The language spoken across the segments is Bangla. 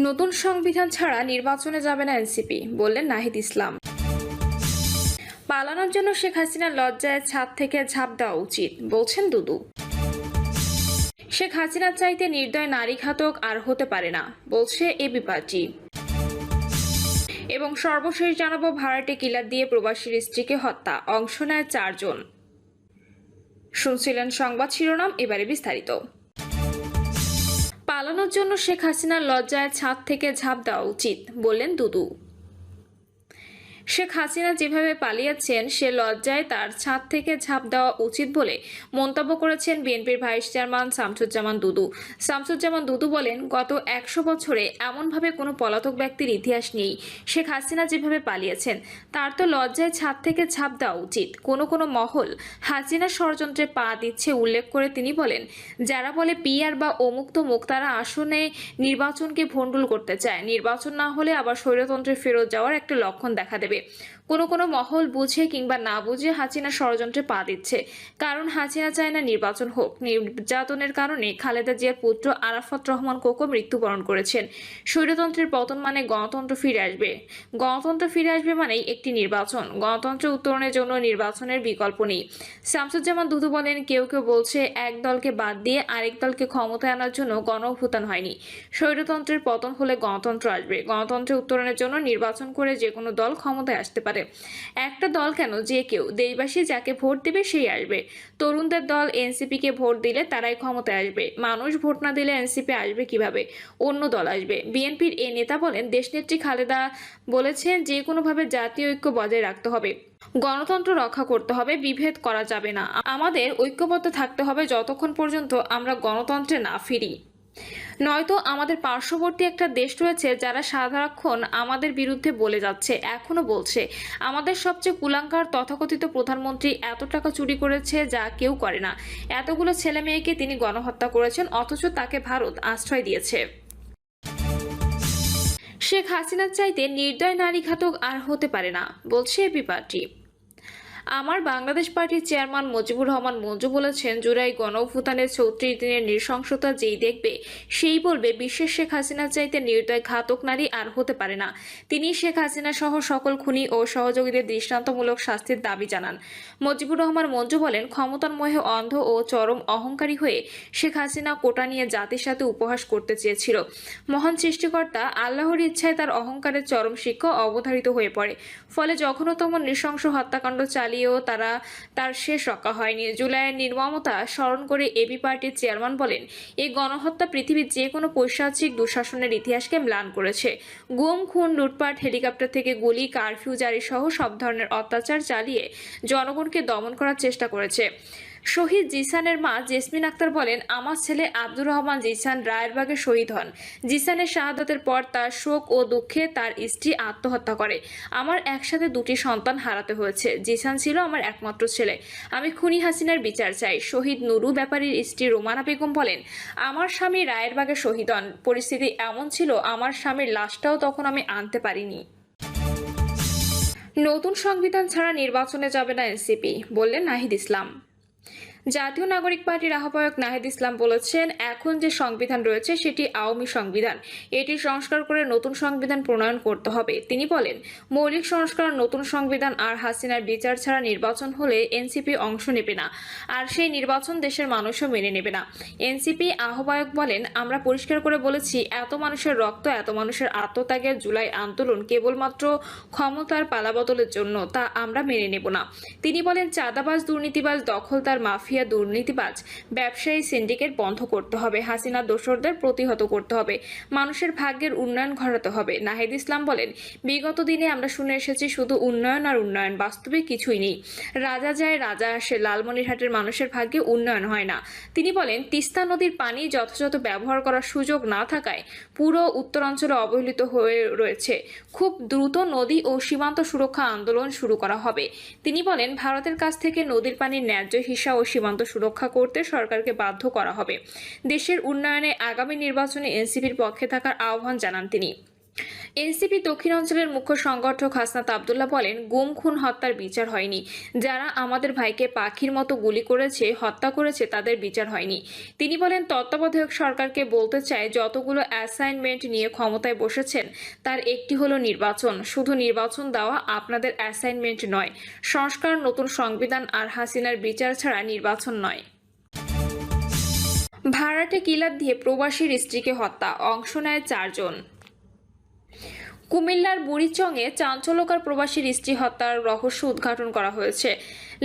নতুন সংবিধান ছাড়া নির্বাচনে যাবে না এনসিপি, বললেন নাহিদ ইসলাম। পালানোর জন্য শেখ হাসিনার লজ্জায় ছাদ থেকে ঝাঁপ দেওয়া উচিত, বলছেন দুদু। শেখ হাসিনার চাইতে নির্দয় নারী ঘাতক আর হতে পারে না, বলছে এবি পার্টি। এবং সর্বশেষ জানাবো, ভাড়াটে কিলার দিয়ে প্রবাসীর স্ত্রীকে হত্যা, অংশ নেয় 4 জন। শুনছিলেন সংবাদ শিরোনাম, এবারে বিস্তারিত। পালানোর জন্য শেখ হাসিনার লজ্জায় ছাদ থেকে ঝাঁপ দেওয়া উচিত, বললেন দুদু। শেখ হাসিনা যেভাবে পালিয়েছেন সে লজ্জায় তার ছাদ থেকে ঝাঁপ দেওয়া উচিত বলে মন্তব্য করেছেন বিএনপির ভাইস চেয়ারম্যান শামসুজ্জামান দুদু। শামসুজ্জামান দুদু বলেন, গত 100 বছরে এমনভাবে কোনো পলাতক ব্যক্তির ইতিহাস নেই। শেখ হাসিনা যেভাবে পালিয়েছেন তার তো লজ্জায় ছাদ থেকে ঝাঁপ দেওয়া উচিত। কোনো মহল হাসিনা ষড়যন্ত্রে পা দিচ্ছে উল্লেখ করে তিনি বলেন, যারা বলে পিআর বা অমুক তমুক তারা আসনে নির্বাচনকে ভণ্ডুল করতে চায়। নির্বাচন না হলে আবার স্বৈরতন্ত্রে ফেরত যাওয়ার একটা লক্ষণ দেখা দেবে। কোনো মহল বুঝে কিংবা না বুঝে হাসিনা ষড়যন্ত্রে পা দিচ্ছে, কারণ হাসিনা চায় না নির্বাচন হোক। নির্যাতনের কারণে খালেদা জিয়ার পুত্র আরাফাত রহমান কোকো মৃত্যুবরণ করেছেন। স্বৈরতন্ত্রের পতন মানে গণতন্ত্র ফিরে আসবে, গণতন্ত্র ফিরে আসবে মানেই একটি নির্বাচন। গণতন্ত্র উত্তরণের জন্য নির্বাচনের বিকল্প নেই। শামসুজ্জামান দুদু বলেন, কেউ বলছে এক দলকে বাদ দিয়ে আরেক দলকে ক্ষমতায় আনার জন্য গণঅভ্যুত্থান হয়নি। স্বৈরতন্ত্রের পতন হলে গণতন্ত্র আসবে। গণতন্ত্রের উত্তরণের জন্য নির্বাচন করে যে কোনো দল ক্ষমতায় আসতে পারে। একটা দল কেন, যে কেউ, দেশবাসী যাকে ভোট দেবে সেই আসবে। তরুণদের দল এনসিপি কে ভোট দিলে তারাই ক্ষমতায় আসবে। মানুষ ভোট না দিলে এনসিপি আসবে কিভাবে? অন্য দল আসবে। বিএনপির এই নেতা বলেন, দেশনেত্রী খালেদা বলেছেন যে কোনোভাবে জাতীয় ঐক্য বজায় রাখতে হবে, গণতন্ত্র রক্ষা করতে হবে, বিভেদ করা যাবে না। আমাদের ঐক্যবদ্ধ থাকতে হবে যতক্ষণ পর্যন্ত আমরা গণতন্ত্রে না ফিরি। নয়তো আমাদের পার্শ্ববর্তী একটা দেশ রয়েছে যারা সারাক্ষণ আমাদের বিরুদ্ধে বলে যাচ্ছে, এখনো বলছে আমাদের সবচেয়ে কুলাঙ্গার তথাকথিত প্রধানমন্ত্রী এত টাকা চুরি করেছে যা কেউ করে না। এতগুলো ছেলে মেয়েকে তিনি গণহত্যা করেছেন, অথচ তাকে ভারত আশ্রয় দিয়েছে। শেখ হাসিনার চাইতে নির্দয় নারী ঘাতক আর হতে পারে না, বলছে এবি পার্টি। আমার বাংলাদেশ পার্টির চেয়ারম্যান মুজিবুর রহমান মঞ্জু বলেছেন, জুলাই গণঅভ্যুত্থানের 34 দিনের নৃশংসতা যেই দেখবে সেই বলবে বিশ্বের শেখ হাসিনার চাইতে নির্দয় ঘাতক নারী আর হতে পারে না। তিনি শেখ হাসিনা সহ সকল খুনি ও সহযোগীদের দৃষ্টান্তমূলক শাস্তির দাবি জানান। মুজিবুর রহমান মঞ্জু বলেন, ক্ষমতার মোহে অন্ধ ও চরম অহংকারী হয়ে শেখ হাসিনা কোটা নিয়ে জাতির সাথে উপহাস করতে চেয়েছিল। মহান সৃষ্টিকর্তা আল্লাহর ইচ্ছায় তার অহংকারের চরম শিক্ষা অবধারিত হয়ে পড়ে। ফলে জঘন্যতম নৃশংস হত্যাকাণ্ড চালিয়েও তার শেষ রক্ষা হয়নি। জুলাইয়ের নির্মমতা স্মরণ করে এবি পার্টির চেয়ারম্যান বলেন, এই গণহত্যা পৃথিবীর যে কোনো পৈশাচিক দুঃশাসনের ইতিহাসকে ম্লান করেছে। গুম, খুন, লুটপাট, হেলিকপ্টার থেকে গুলি, কারফিউ জারি সহ সব ধরনের অত্যাচার চালিয়ে জনগণকে দমন করার চেষ্টা করেছে। শহীদ জিসানের মা জেসমিন আক্তার বলেন, আমার ছেলে আব্দুর রহমান জিসান রায়েরবাগে শহীদ হন। জিসানের শাহাদাতের পর তার শোক ও দুঃখে তার স্ত্রী আত্মহত্যা করে। আমার একসাথে 2টি সন্তান হারাতে হয়েছে। জিসান ছিল আমার একমাত্র ছেলে। আমি খুনি হাসিনার বিচার চাই। শহীদ নুরু ব্যাপারীর স্ত্রী রোমানা বেগম বলেন, আমার স্বামী রায়েরবাগে শহীদ হন। পরিস্থিতি এমন ছিল, আমার স্বামীর লাশটাও তখন আমি আনতে পারিনি। নতুন সংবিধান ছাড়া নির্বাচনে যাবে না এনসিপি, বললেন নাহিদ ইসলাম। জাতীয় নাগরিক পার্টির আহ্বায়ক নাহিদ ইসলাম বলেছেন, এখন যে সংবিধান রয়েছে সেটি আওয়ামী সংবিধান। এটি সংস্কার করে নতুন সংবিধান প্রণয়ন করতে হবে। তিনি বলেন, মৌলিক সংস্কার, নতুন সংবিধান আর হাসিনার বিচার ছাড়া নির্বাচন হলে এনসিপি অংশ নেবে না, আর সেই নির্বাচন দেশের মানুষও মেনে নেবে না। এনসিপি আহ্বায়ক বলেন, আমরা পরিষ্কার করে বলেছি, এত মানুষের রক্ত, এত মানুষের আত্মত্যাগের জুলাই আন্দোলন কেবলমাত্র ক্ষমতার পালাবদলের জন্য, তা আমরা মেনে নেব না। তিনি বলেন, চাঁদাবাজ, দুর্নীতিবাজ, দখলদার, মাফিয়া, দুর্নীতিবাজ, ব্যবসায়ী, সিন্ডিকেট বন্ধ করতে হবে। হাসিনা দোসরদের প্রতিহত করতে হবে। মানুষের ভাগ্যের উন্নয়ন ঘটাতে হবে। নাহিদ ইসলাম বলেন, বিগত দিনে আমরা শুনে এসেছি শুধু উন্নয়ন আর উন্নয়ন, বাস্তবে কিছুই নেই। রাজা যায় রাজা আসে, লালমনিরহাটের মানুষের ভাগ্যে উন্নয়ন হয় না। তিনি বলেন, তিস্তা নদীর পানি যথাযথ ব্যবহার করার সুযোগ না থাকায় পুরো উত্তরাঞ্চলে অবহেলিত হয়ে রয়েছে। খুব দ্রুত নদী ও সীমান্ত সুরক্ষা আন্দোলন শুরু করা হবে। তিনি বলেন, ভারতের কাছ থেকে নদীর পানির ন্যায্য হিস্সা ও সীমান্ত সুরক্ষা করতে সরকারকে বাধ্য করা হবে। দেশের উন্নয়নে আগামী নির্বাচনে এনসিপির পক্ষে থাকার আহ্বান জানান তিনি। এনসিপি দক্ষিণ অঞ্চলের মুখ্য সংগঠক হাসনাত আব্দুল্লাহ বলেন, গুম খুন হত্যার বিচার হয়নি। যারা আমাদের ভাইকে পাখির মতো গুলি করেছে, হত্যা করেছে, তাদের বিচার হয়নি। তিনি বলেন, তত্ত্বাবধায়ক সরকারকে বলতে চায়, যতগুলো অ্যাসাইনমেন্ট নিয়ে ক্ষমতায় বসেছেন তার একটি হলো নির্বাচন। শুধু নির্বাচন দেওয়া আপনাদের অ্যাসাইনমেন্ট নয়। সংস্কার, নতুন সংবিধান আর হাসিনার বিচার ছাড়া নির্বাচন নয়। ভাড়াটে কিলার দিয়ে প্রবাসীর স্ত্রীকে হত্যা, অংশ নেয় 4 জন। কুমিল্লার বুড়িচংয়ে চাঞ্চল্যকর প্রবাসীর স্ত্রী হত্যার রহস্য উদ্ঘাটন করা হয়েছে।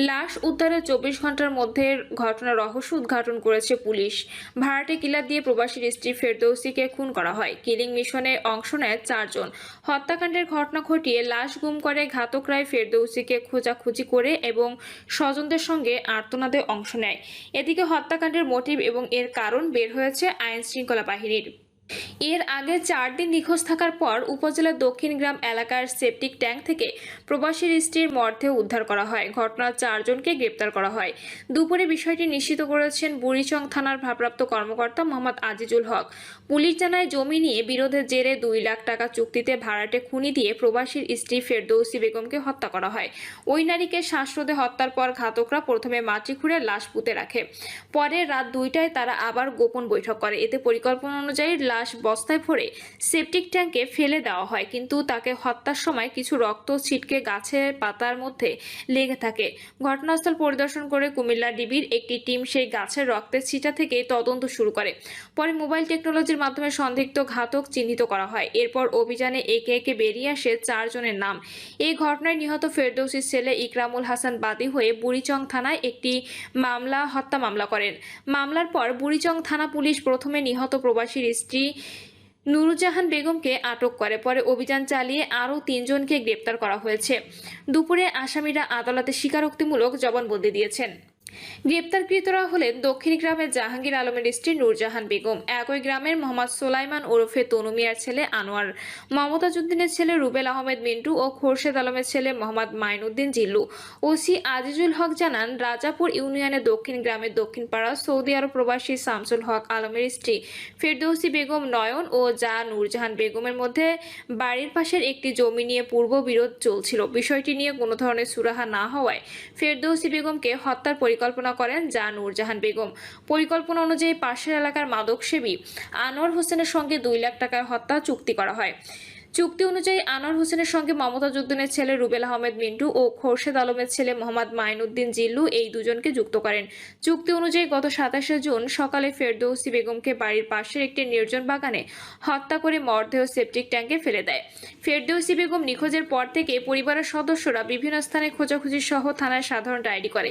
লাশ উদ্ধারের 24 ঘন্টার মধ্যে ঘটনার রহস্য উদ্ঘাটন করেছে পুলিশ। ভাড়াটে কিলার দিয়ে প্রবাসীর স্ত্রী ফেরদৌসীকে খুন করা হয়। কিলিং মিশনে অংশ নেয় 4 জন। হত্যাকাণ্ডের ঘটনা ঘটিয়ে লাশ গুম করে ঘাতকরাই ফেরদৌসীকে খোঁজাখুঁজি করে এবং স্বজনদের সঙ্গে আর্তনাদে অংশ নেয়। এদিকে হত্যাকাণ্ডের মোটিভ এবং এর কারণ বের হয়েছে আইন শৃঙ্খলা বাহিনীর। এর আগে 4 দিন নিখোঁজ থাকার পর উপজেলার দক্ষিণ গ্রাম এলাকার সেপটিক ট্যাঙ্ক থেকে প্রবাসীর স্ত্রীর মরদেহ উদ্ধার করা হয়। ঘটনার 4 জনকে গ্রেপ্তার করা হয়। দুপুরে বিষয়টি নিশ্চিত করেছেন বুড়িচং থানার ভারপ্রাপ্ত কর্মকর্তা মোহাম্মদ আজিজুল হক। পুলিশ জানায়, জমি নিয়ে বিরোধের জেরে 2 লাখ টাকা চুক্তিতে ভাড়াটে খুনি দিয়ে প্রবাসীর স্ত্রী ফেরদৌসী বেগমকে হত্যা করা হয়। ওই নারীকে শ্বাসরোধে হত্যার পর ঘাতকরা প্রথমে মাটি খুঁড়ে লাশ পুঁতে রাখে। পরে রাত 2টায় তারা আবার গোপন বৈঠক করে। এতে পরিকল্পনা অনুযায়ী লাশ বস্তায় ভরে সেপটিক ট্যাঙ্কে ফেলে দেওয়া হয়, কিন্তু তাকে হত্যার সময় কিছু রক্ত ছিটকে গাছের পাতার মধ্যে লেগে থাকে। ঘটনাস্থল পরিদর্শন করে কুমিল্লা ডিবির একটি টিম সেই গাছের রক্তের ছিটা থেকে তদন্ত শুরু করে। পরে মোবাইল টেকনোলজির মাধ্যমে সন্দিগ্ধ ঘাতক চিহ্নিত করা হয়। এরপর অভিযানে একে একে বেরিয়ে আসে 4 জনের নাম। এই ঘটনায় নিহত ফেরদৌসীর ছেলে ইকরামুল হাসান বাদী হয়ে বুড়িচং থানায় একটি হত্যা মামলা করেন। মামলার পর বুড়িচং থানা পুলিশ প্রথমে নিহত প্রবাসীর স্ত্রী নুরুজাহান বেগমকে আটক করে। পরে অভিযান চালিয়ে আরও 3 জনকে গ্রেপ্তার করা হয়েছে। দুপুরে আসামিরা আদালতে স্বীকারোক্তিমূলক জবানবন্দি দিয়েছেন। গ্রেপ্তারকৃতরা হলেন দক্ষিণ গ্রামের জাহাঙ্গীর আলমের স্ত্রী নূরজাহান বেগম, একই গ্রামের মোহাম্মদ সোলাইমান ওরফে তনু মিয়ার ছেলে আনোয়ার, মমতাজউদ্দিনের ছেলে রুবেল আহমেদ মিন্টু ও খোরশেদ আলমের ছেলে মোহাম্মদ মাইনুদ্দিন জিল্লু। ওসি আজিজুল হক জানান, রাজাপুর ইউনিয়নের দক্ষিণ গ্রামের দক্ষিণপাড়া সৌদি আরব প্রবাসী শামসুল হক আলমের স্ত্রী ফেরদৌসী বেগম নয়ন ও যা নূরজাহান বেগমের মধ্যে বাড়ির পাশের একটি জমি নিয়ে পূর্ব বিরোধ চলছিল। বিষয়টি নিয়ে কোনো ধরনের সুরাহা না হওয়ায় ফেরদৌসী বেগমকে হত্যার পরিকল্পনা করেন যা নূরজাহান বেগম। পরিকল্পনা অনুযায়ী পাশের এলাকার মাদকসেবী আনোয়ার হোসেনের সঙ্গে 2 লাখ টাকার হত্যা চুক্তি করা হয়। চুক্তি অনুযায়ী আনোয়ার হোসেনের সঙ্গে মমতাজউদ্দিনের ছেলে রুবেল আহমেদ মিন্টু ও খোরশেদ আলমের ছেলে মোহাম্মদ মাইনুদ্দিন জিল্লু এই দুজনকে যুক্ত করেন। চুক্তি অনুযায়ী গত 27 জুন সকালে ফেরদৌসী বেগমকে বাড়ির পাশের একটি নির্জন বাগানে হত্যা করে মরদেহ সেপটিক ট্যাঙ্কে ফেলে দেয়। ফেরদৌসী বেগম নিখোঁজের পর থেকে পরিবারের সদস্যরা বিভিন্ন স্থানে খোঁজাখুঁজি সহ থানায় সাধারণ ডায়েরি করে।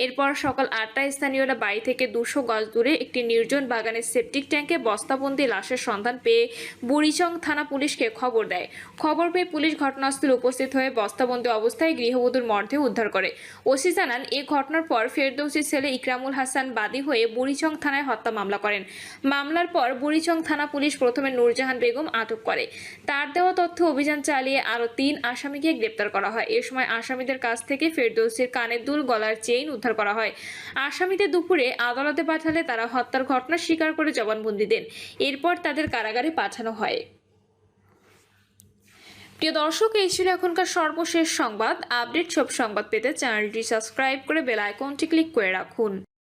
এরপর সকাল 8টায় স্থানীয়রা বাড়ি থেকে 200 গজ দূরে একটি নির্জন বাগানের সেপটিক ট্যাঙ্কে বস্তাবন্দি লাশের সন্ধান পেয়ে বুড়িচং থানা পুলিশকে খবর দেয়। খবর পেয়ে পুলিশ ঘটনাস্থলে উপস্থিত হয়ে বস্তাবন্দি অবস্থায় গৃহবধূর মরদেহ উদ্ধার করে। ওসি জানান, এই ঘটনার পর ফেরদৌসীর ছেলে ইকরামুল হাসান বাদী হয়ে বুড়িচং থানায় হত্যা মামলা করেন। মামলার পর বুড়িচং থানা পুলিশ প্রথমে নূরজাহান বেগম আটক করে। তার দেওয়া তথ্য অভিযান চালিয়ে আরও 3 আসামিকে গ্রেপ্তার করা হয়। এ সময় আসামিদের কাছ থেকে ফেরদৌসীর কানের দুল, গলার চেইন উদ্ধার করা হয়। আসামিদের দুপুরে আদালতে পাঠালে তারা হত্যার ঘটনা স্বীকার করে জবানবন্দি দেন। এরপর তাদের কারাগারে পাঠানো হয়। প্রিয় দর্শক, এই ছিল এখনকার সর্বশেষ সংবাদ। আপডেট সব সংবাদ পেতে চ্যানেলটি সাবস্ক্রাইব করে বেল আইকনটি ক্লিক করে রাখুন।